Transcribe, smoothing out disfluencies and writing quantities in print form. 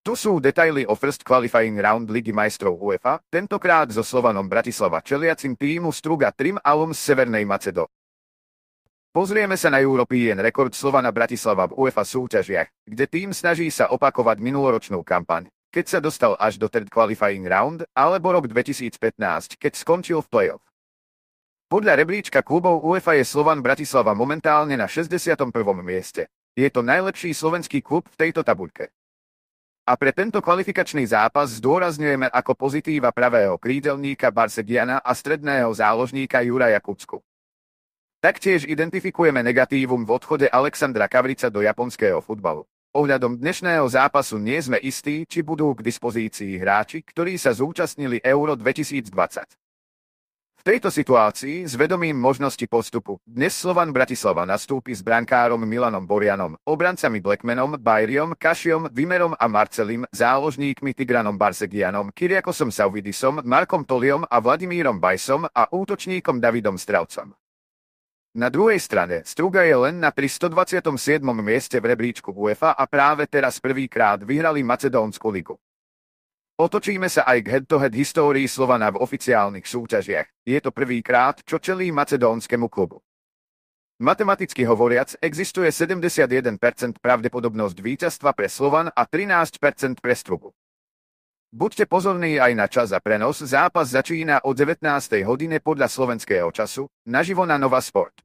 Tu sú detaily o First Qualifying Round Ligy majstrov UEFA, tentokrát so Slovanom Bratislava čeliacim týmu Struga Trim Alum z Severnej Macedónie. Pozrieme sa na European rekord Slovana Bratislava v UEFA súťažiach, kde tým snaží sa opakovať minuloročnú kampaň, keď sa dostal až do Third Qualifying Round, alebo rok 2015, keď skončil v play-off. Podľa rebríčka klubov UEFA je Slovan Bratislava momentálne na 61. mieste. Je to najlepší slovenský klub v tejto tabuľke. A pre tento kvalifikačný zápas zdôrazňujeme ako pozitíva pravého krídelníka Barsegiana a stredného záložníka Juraja Kucku. Taktiež identifikujeme negatívum v odchode Alexandra Kavrica do japonského futbalu. Ohľadom dnešného zápasu nie sme istí, či budú k dispozícii hráči, ktorí sa zúčastnili Euro 2020. V tejto situácii, s vedomím možnosti postupu, dnes Slovan Bratislava nastúpi s brankárom Milanom Borianom, obrancami Blackmanom, Bajriom, Kašiom, Vimerom a Marcelim, záložníkmi Tigranom Barsegianom, Kyriakosom Sauvidisom, Markom Toliom a Vladimírom Bajsom a útočníkom Davidom Stravcom. Na druhej strane, Struga je len na 127. mieste v rebríčku UEFA a práve teraz prvýkrát vyhrali Macedónsku ligu. Otočíme sa aj k head-to-head histórii Slovana v oficiálnych súťažiach. Je to prvýkrát, čo čelí macedónskému klubu. Matematicky hovoriac, existuje 71% pravdepodobnosť víťazstva pre Slovan a 13% pre Strugu. Buďte pozorní aj na čas a prenos, zápas začína o 19. hodine podľa slovenského času, naživo na Nova Sport.